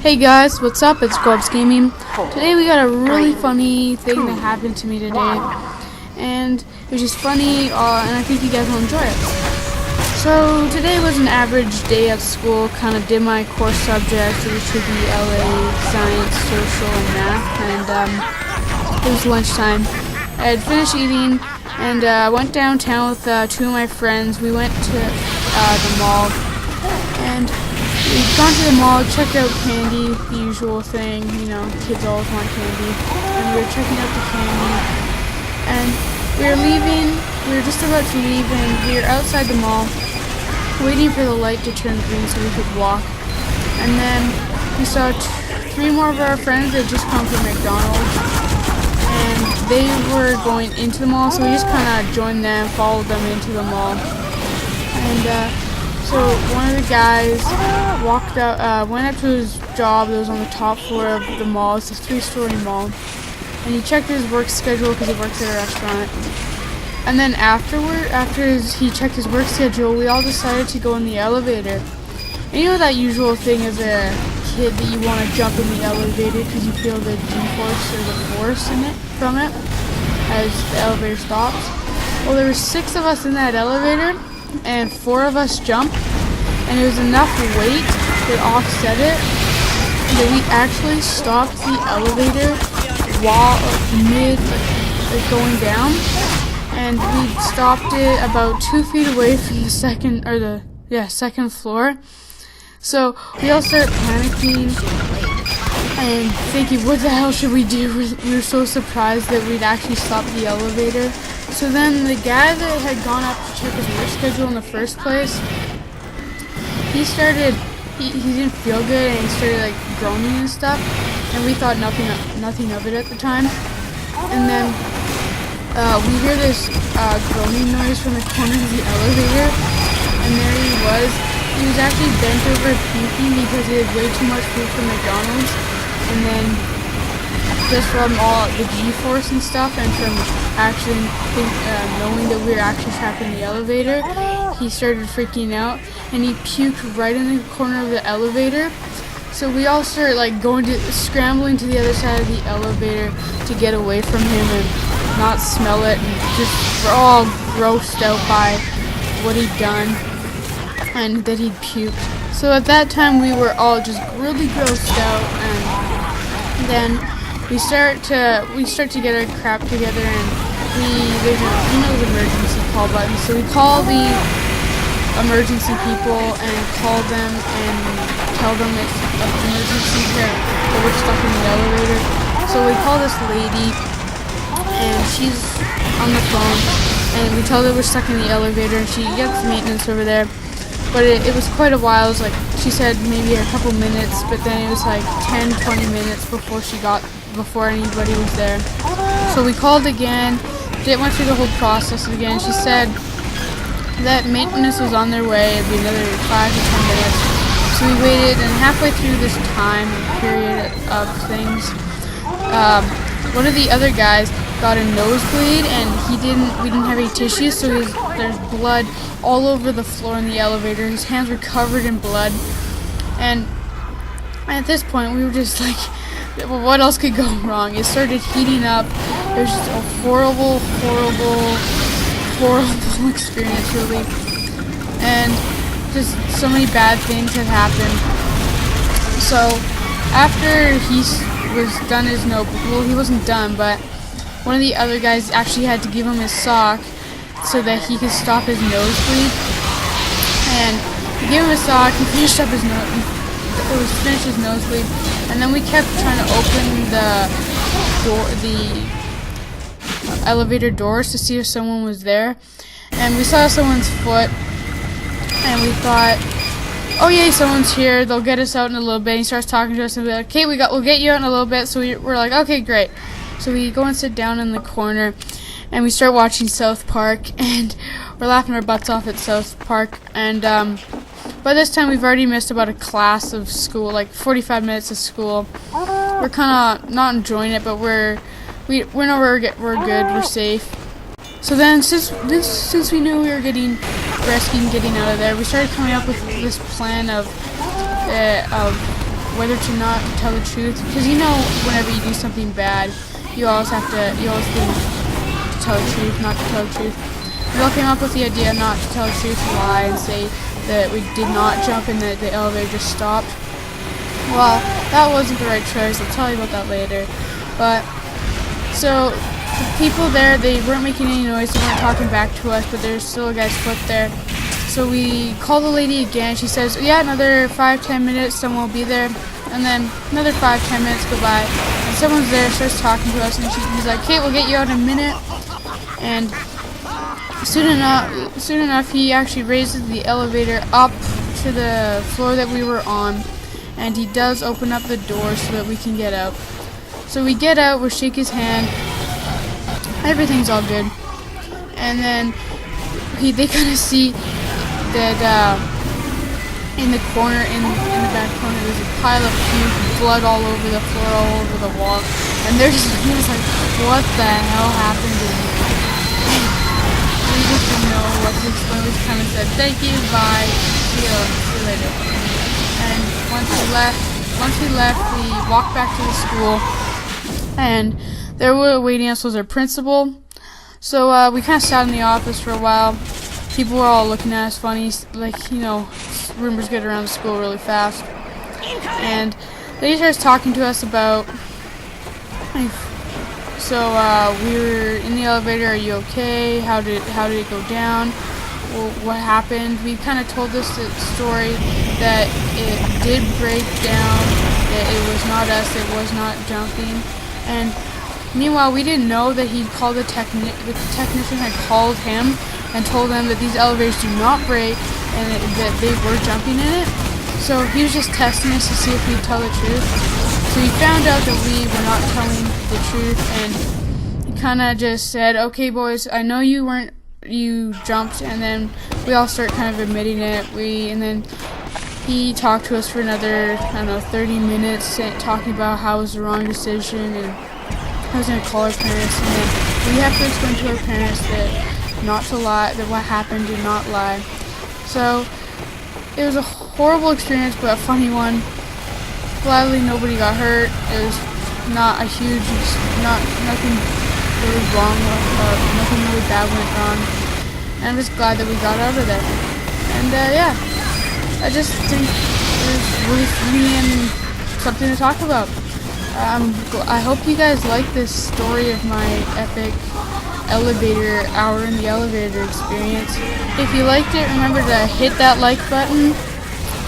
Hey guys, what's up? It's Gwbsgaming. Today we got a really funny thing that happened to me today, and it was just funny, and I think you guys will enjoy it. So today was an average day at school. Kind of did my core subjects, which would be LA, science, social, and math, and it was lunchtime. I had finished eating, and I went downtown with two of my friends. We went to the mall, and we'd gone to the mall, checked out candy, the usual thing, you know, kids always want candy. And we were checking out the candy, and we were leaving, we were just about to leave, and we were outside the mall, waiting for the light to turn green so we could walk. And then we saw three more of our friends that had just come from McDonald's, and they were going into the mall, so we just kind of joined them, followed them into the mall. And so one of the guys walked out, went up to his job that was on the top floor of the mall. It's a 3-story mall, and he checked his work schedule because he works at a restaurant. And then after he checked his work schedule, we all decided to go in the elevator. And you know that usual thing as a kid that you want to jump in the elevator because you feel the G-force or the force in it from it as the elevator stops. Well, there were 6 of us in that elevator, and 4 of us jumped, and it was enough weight that offset it that we actually stopped the elevator while mid going down, and we stopped it about 2 feet away from the second floor. So we all started panicking and thinking, what the hell should we do? We were so surprised that we'd actually stopped the elevator. So then the guy that had gone up to check his work schedule in the first place, he didn't feel good, and he started like groaning and stuff, and we thought nothing of it at the time. And then we hear this groaning noise from the corner of the elevator, and there he was. He was actually bent over puking because he had way too much food from McDonald's, and then just from all the G-force and stuff, and from actually knowing that we were actually trapped in the elevator, he started freaking out, and he puked right in the corner of the elevator. So we all started like scrambling to the other side of the elevator to get away from him and not smell it, and just we're all grossed out by what he'd done and that he'd puked. So at that time we were all just really grossed out, and then we start to get our crap together, and there's an emergency call button. So we call the emergency people and call them and tell them it's an emergency that we're stuck in the elevator. So we call this lady, and she's on the phone, and we tell her we're stuck in the elevator, and she gets maintenance over there. But it was quite a while. It was like, she said maybe a couple minutes, but then it was like 10-20 minutes before anybody was there. So we called again, went through the whole process again. She said that maintenance was on their way. It'd be another 5 to 10 minutes. So we waited, and halfway through this time period of things, one of the other guys got a nosebleed, and we didn't have any tissues, so there's blood all over the floor in the elevator. His hands were covered in blood, and at this point we were just like, well, what else could go wrong? It started heating up. It was just a horrible experience, really, and just so many bad things had happened. So after he was done his he wasn't done, but one of the other guys actually had to give him his sock so that he could stop his nosebleed. And he gave him a sock, he finished up his nosebleed, and then we kept trying to open the elevator doors to see if someone was there. And we saw someone's foot, and we thought, oh yay, someone's here, they'll get us out in a little bit. And he starts talking to us, and we're like, okay, we'll get you out in a little bit. So we're like, okay, great. So we go and sit down in the corner, and we start watching South Park, and we're laughing our butts off at South Park. And by this time we've already missed about a class of school, like 45 minutes of school. We're kind of not enjoying it, but we know we're good, we're safe. So then, since we knew we were getting rescued and getting out of there, we started coming up with this plan of whether to not tell the truth, because you know whenever you do something bad, you always think to tell the truth, not to tell the truth. We all came up with the idea not to tell the truth, lie, and say that we did not jump and that the elevator just stopped. Well, that wasn't the right choice. I'll tell you about that later. But so the people there, they weren't making any noise, they weren't talking back to us, but there's still a guy's foot there. So we call the lady again. She says, yeah, another 5-10 minutes, someone will be there. And then another 5-10 minutes go by, and someone's there, starts talking to us, and he's like, okay, we'll get you out in a minute. And soon enough, he actually raises the elevator up to the floor that we were on, and he does open up the door so that we can get out. So we get out, we shake his hand, everything's all good. And then they kind of see that in the corner, in the back corner, there's a pile of puke, blood all over the floor, all over the wall, and he was like, what the hell happened to me? We just didn't know what to explain. We just kind of said, thank you, bye, see you later. And once we left, we walked back to the school, and there waiting us was our principal. So we kind of sat in the office for a while. People were all looking at us funny, like, you know, rumors get around the school really fast. And they started talking to us about, so we were in the elevator, are you okay? How did it go down? Well, what happened? We kind of told us the story that it did break down, that it was not us, it was not jumping. And meanwhile, we didn't know that he'd called the technician had called him and told them that these elevators do not break and that they were jumping in it. So he was just testing us to see if we'd tell the truth. So he found out that we were not telling the truth, and he kind of just said, okay boys, I know you jumped, and then we all start kind of admitting it. And then he talked to us for another, 30 minutes, talking about how it was the wrong decision, and I was going to call our parents, and then we have to explain to our parents that not to lie, that what happened did not lie. So it was a horrible experience, but a funny one. Gladly nobody got hurt. It was not a huge, nothing really wrong, nothing really bad went wrong. And I'm just glad that we got out of there. And yeah, I just think it was really funny and something to talk about. I hope you guys like this story of my epic hour in the elevator experience. If you liked it, remember to hit that like button,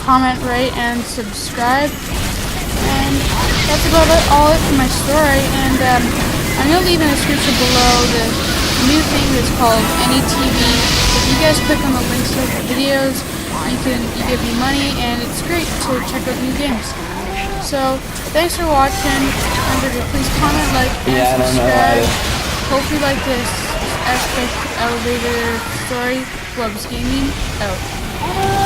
comment, rate, and subscribe. And that's about all it for my story. And I'm going to leave in the description below the new thing that's called AnyTV. If you guys click on the links to the videos, you give me money, and it's great to check out new games. So, thanks for watching. Remember to please comment, like, and subscribe. Hope you like this epic elevator story. Gwbsgaming out.